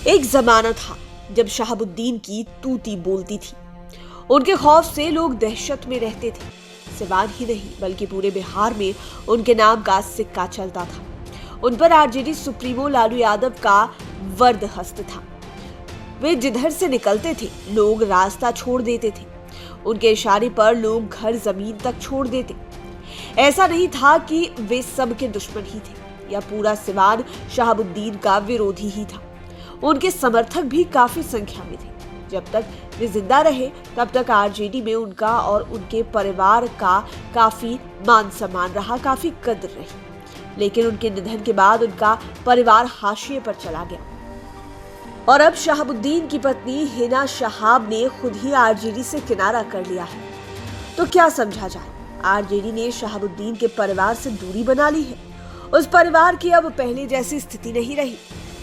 एक जमाना था जब शहाबुद्दीन की तूती बोलती थी। उनके खौफ से लोग दहशत में रहते थे। सिवान ही नहीं बल्कि पूरे बिहार में उनके नाम का सिक्का चलता था। उन पर आरजेडी सुप्रीमो लालू यादव का वर्द हस्त था। वे जिधर से निकलते थे लोग रास्ता छोड़ देते थे। उनके इशारे पर लोग घर जमीन तक छोड़ देते। ऐसा नहीं था कि वे सबके दुश्मन ही थे या पूरा सिवान शहाबुद्दीन का विरोधी ही था। उनके समर्थक भी काफी संख्या में थे। जब तक वे जिंदा रहे तब तक आरजेडी में उनका और उनके परिवार का काफी मान सम्मान रहा, काफी कद्र रही। लेकिन उनके निधन के बाद उनका परिवार हाशिए पर चला गया और अब शहाबुद्दीन की पत्नी हिना शहाब ने खुद ही आरजेडी से किनारा कर लिया है। तो क्या समझा जाए? आरजेडी ने शहाबुद्दीन के परिवार से दूरी बना ली है। उस परिवार की अब पहले जैसी स्थिति नहीं रही।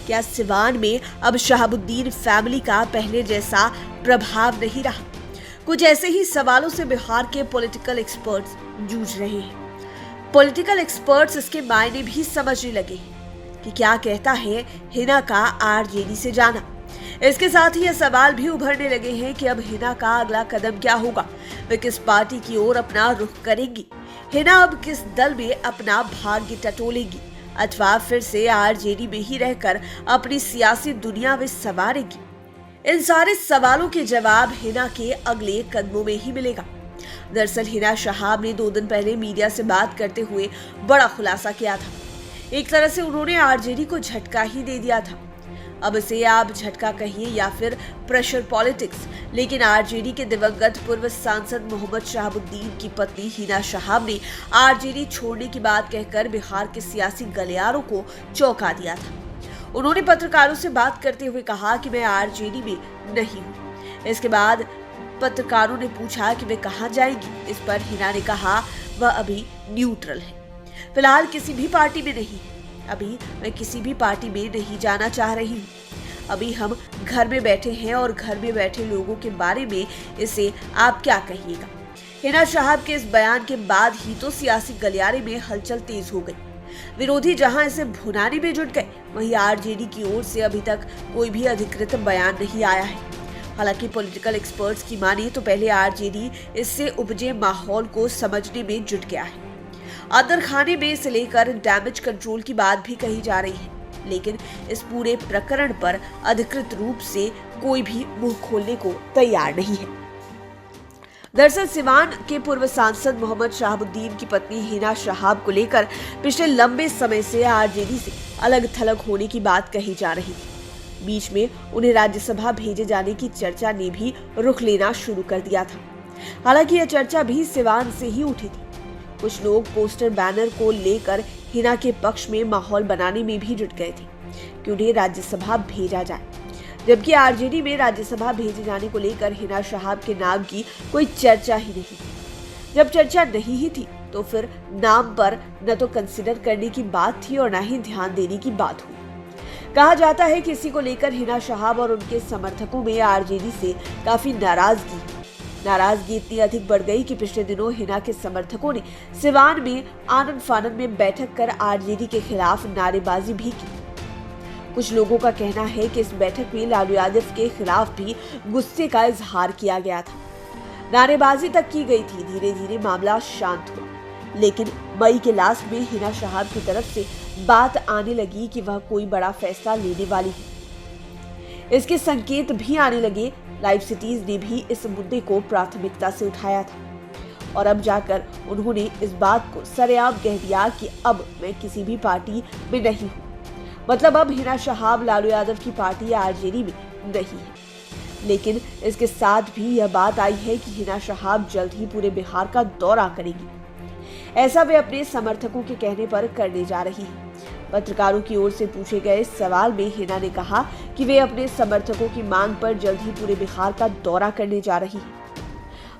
क्या सिवान में अब शहाबुद्दीन फैमिली का पहले जैसा प्रभाव नहीं रहा? कुछ ऐसे ही सवालों से बिहार के पॉलिटिकल एक्सपर्ट्स जूझ रहे हैं। पॉलिटिकल एक्सपर्ट्स इसके मायने भी समझने लगे हैं कि क्या कहता है हिना का आरजेडी से जाना। इसके साथ ही यह सवाल भी उभरने लगे हैं कि अब हिना का अगला कदम क्या होगा। वे किस पार्टी की ओर अपना रुख करेंगी? हिना अब किस दल में अपना भाग्य टटोलेगी अथवा फिर से आरजेडी में ही रहकर अपनी सियासी दुनिया में संवारेगी? इन सारे सवालों के जवाब हिना के अगले कदमों में ही मिलेगा। दरअसल हिना शहाब ने 2 दिन पहले मीडिया से बात करते हुए बड़ा खुलासा किया था। एक तरह से उन्होंने आरजेडी को झटका ही दे दिया था। अब इसे आप झटका कहिए या फिर प्रेशर पॉलिटिक्स, लेकिन आरजेडी के दिवंगत पूर्व सांसद मोहम्मद शहाबुद्दीन की पत्नी हिना शहाब ने आरजेडी छोड़ने की बात कहकर बिहार के सियासी गलियारों को चौंका दिया था। उन्होंने पत्रकारों से बात करते हुए कहा कि मैं आरजेडी में नहीं हूँ। इसके बाद पत्रकारों ने पूछा कि वे कहाँ जाएंगी। इस पर हिना ने कहा वह अभी न्यूट्रल है, फिलहाल किसी भी पार्टी में नहीं है। अभी मैं किसी भी पार्टी में नहीं जाना चाह रही हूँ। अभी हम घर में बैठे हैं और घर में बैठे लोगों के बारे में इसे आप क्या कहिएगा? हिना शहाब के इस बयान के बाद ही तो सियासी गलियारे में हलचल तेज हो गई। विरोधी जहां इसे भुनाने में जुट गए, वहीं आरजेडी की ओर से अभी तक कोई भी अधिकृत बयान नहीं आया है। हालांकि पॉलिटिकल एक्सपर्ट्स की माने तो पहले आरजेडी इससे उपजे माहौल को समझने में जुट गया है। अंदर खाने में से लेकर डैमेज कंट्रोल की बात भी कही जा रही है, लेकिन इस पूरे प्रकरण पर अधिकृत रूप से कोई भी मुंह खोलने को तैयार नहीं है। दरअसल सिवान के पूर्व सांसद मोहम्मद शहाबुद्दीन की पत्नी हिना शहाब को लेकर पिछले लंबे समय से आरजेडी से अलग थलग होने की बात कही जा रही थी। बीच में उन्हें राज्यसभा भेजे जाने की चर्चा ने भी रुख लेना शुरू कर दिया था। हालांकि यह चर्चा भी सिवान से ही उठी थी। कुछ लोग पोस्टर बैनर को लेकर हिना के पक्ष में माहौल बनाने में भी जुट गए थे कि उन्हें राज्यसभा भेजा जाए, जबकि आरजेडी में राज्यसभा भेजे जाने को लेकर हिना शहाब के नाम की कोई चर्चा ही नहीं थी। जब चर्चा नहीं ही थी तो फिर नाम पर न तो कंसिडर करने की बात थी और न ही ध्यान देने की बात हुई। कहा जाता है कि इसी को लेकर हिना शहाब और उनके समर्थकों में आरजेडी से काफी नाराजगी इतनी अधिक बढ़ गई कि पिछले दिनों हिना के समर्थकों ने सिवान में आनन फानन में बैठक कर आरजेडी के खिलाफ नारेबाजी भी की। कुछ लोगों का कहना है कि इस बैठक में लालू यादव के खिलाफ भी गुस्से का इजहार किया गया था। नारेबाजी तक की गई थी। धीरे धीरे मामला शांत हुआ, लेकिन मई के लास्ट में हिना शहाब की तरफ से बात आने लगी कि वह कोई बड़ा फैसला लेने वाली है। इसके संकेत भी आने लगे। लाइव सिटीज ने भी इस मुद्दे को प्राथमिकता से उठाया था और अब जाकर उन्होंने इस बात को सरेआम कह दिया कि अब मैं किसी भी पार्टी में नहीं हूँ। मतलब अब हिना शहाब लालू यादव की पार्टी या आरजेडी में नहीं है। लेकिन इसके साथ भी यह बात आई है कि हिना शहाब जल्द ही पूरे बिहार का दौरा करेगी। ऐसा वे अपने समर्थकों के कहने पर करने जा रही है। पत्रकारों की ओर से पूछे गए सवाल में हिना ने कहा कि वे अपने समर्थकों की मांग पर जल्द ही पूरे बिहार का दौरा करने जा रही है।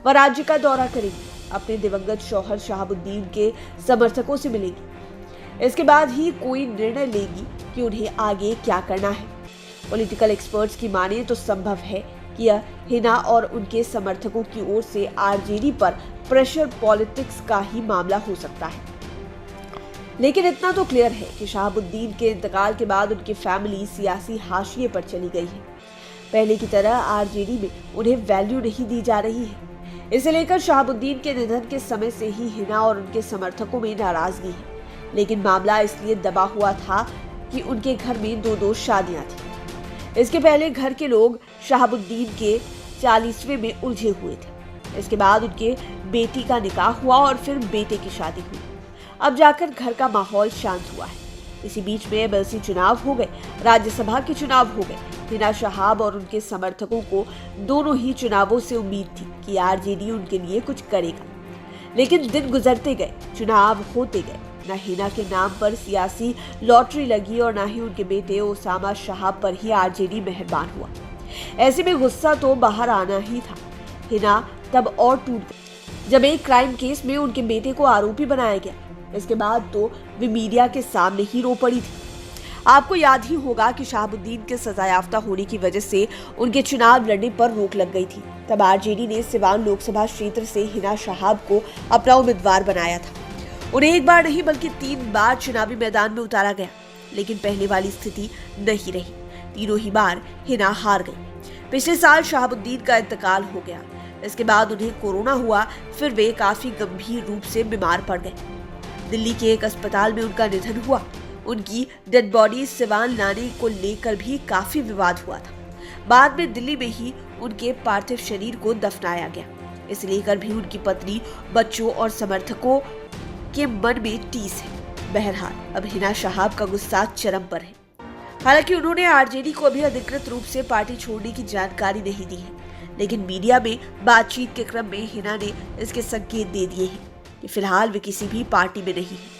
वह राज्य का दौरा करेगी, अपने दिवंगत शौहर शहाबुद्दीन के समर्थकों से मिलेगी। इसके बाद ही कोई निर्णय लेगी कि उन्हें आगे क्या करना है। पॉलिटिकल एक्सपर्ट्स की माने तो संभव है कि यह हिना और उनके समर्थकों की ओर से आरजेडी पर प्रेशर पॉलिटिक्स का ही मामला हो सकता है। लेकिन इतना तो क्लियर है कि शहाबुद्दीन के इंतकाल के बाद उनकी फैमिली सियासी हाशिए पर चली गई है। पहले की तरह आरजेडी में उन्हें वैल्यू नहीं दी जा रही है। इसे लेकर शहाबुद्दीन के निधन के समय से ही हिना और उनके समर्थकों में नाराजगी है। लेकिन मामला इसलिए दबा हुआ था कि उनके घर में दो शादियां थी। इसके पहले घर के लोग शहाबुद्दीन के 40वें में उलझे हुए थे। इसके बाद उनके बेटी का निकाह हुआ और फिर बेटे की शादी हुई। अब जाकर घर का माहौल शांत हुआ है। इसी बीच में एमएलसी चुनाव हो गए, राज्यसभा के चुनाव हो गए। हिना शहाब और उनके समर्थकों को दोनों ही चुनावों से उम्मीद थी कि आरजेडी उनके लिए कुछ करेगा। लेकिन दिन गुजरते गए, चुनाव होते गए, न हिना के नाम पर सियासी लॉटरी लगी और न ही उनके बेटे ओसामा शहाब पर ही आरजेडी मेहरबान हुआ। ऐसे में गुस्सा तो बाहर आना ही था। हिना तब और टूट गई जब एक क्राइम केस में उनके बेटे को आरोपी बनाया गया। इसके बाद तो वे मीडिया के सामने ही रो पड़ी थी। आपको याद ही होगा कि शहाबुद्दीन के सजायाफ्ता होने की वजह से उनके चुनाव लड़ने पर रोक लग गई थी। तब आरजेडी ने सिवान लोकसभा क्षेत्र से हिना शहाब को अपना उम्मीदवार बनाया था। उन्हें एक बार नहीं बल्कि 3 बार चुनावी मैदान में उतारा गया, लेकिन पहले वाली स्थिति नहीं रही। तीनों ही बार हिना हार गई। पिछले साल शहाबुद्दीन का इंतकाल हो गया। इसके बाद उन्हें कोरोना हुआ, फिर वे काफी गंभीर रूप से बीमार पड़ गए। दिल्ली के एक अस्पताल में उनका निधन हुआ। उनकी डेड बॉडी सिवान लाने को लेकर भी काफी विवाद हुआ था। बाद में दिल्ली में ही उनके पार्थिव शरीर को दफनाया गया। इसे लेकर भी उनकी पत्नी, बच्चों और समर्थकों के मन में टीस है। बहरहाल अब हिना शहाब का गुस्सा चरम पर है। हालांकि उन्होंने आरजेडी को अभी अधिकृत रूप से पार्टी छोड़ने की जानकारी नहीं दी है, लेकिन मीडिया में बातचीत के क्रम में हिना ने इसके संकेत दे दिए हैं कि फिलहाल वे किसी भी पार्टी में नहीं है।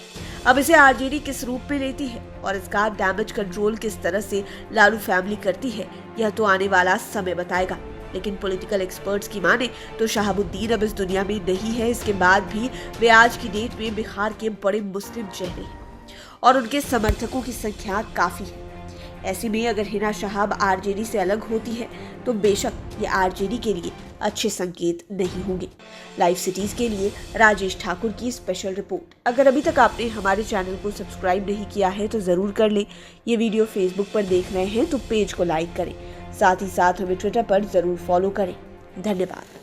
अब इसे आरजेडी किस रूप में लेती है और इसका डैमेज कंट्रोल किस तरह से लालू फैमिली करती है, यह तो आने वाला समय बताएगा। लेकिन पॉलिटिकल एक्सपर्ट्स की माने तो शहाबुद्दीन अब इस दुनिया में नहीं है। इसके बाद भी वे आज की डेट में बिहार के बड़े मुस्लिम चेहरे हैं और उनके समर्थकों की संख्या काफी है। ऐसे में अगर हिना शहाब आरजेडी से अलग होती है तो बेशक ये आरजेडी के लिए अच्छे संकेत नहीं होंगे। लाइव सिटीज के लिए राजेश ठाकुर की स्पेशल रिपोर्ट। अगर अभी तक आपने हमारे चैनल को सब्सक्राइब नहीं किया है तो जरूर कर लें। ये वीडियो फेसबुक पर देख रहे हैं तो पेज को लाइक करें, साथ ही साथ हमें ट्विटर पर जरूर फॉलो करें। धन्यवाद।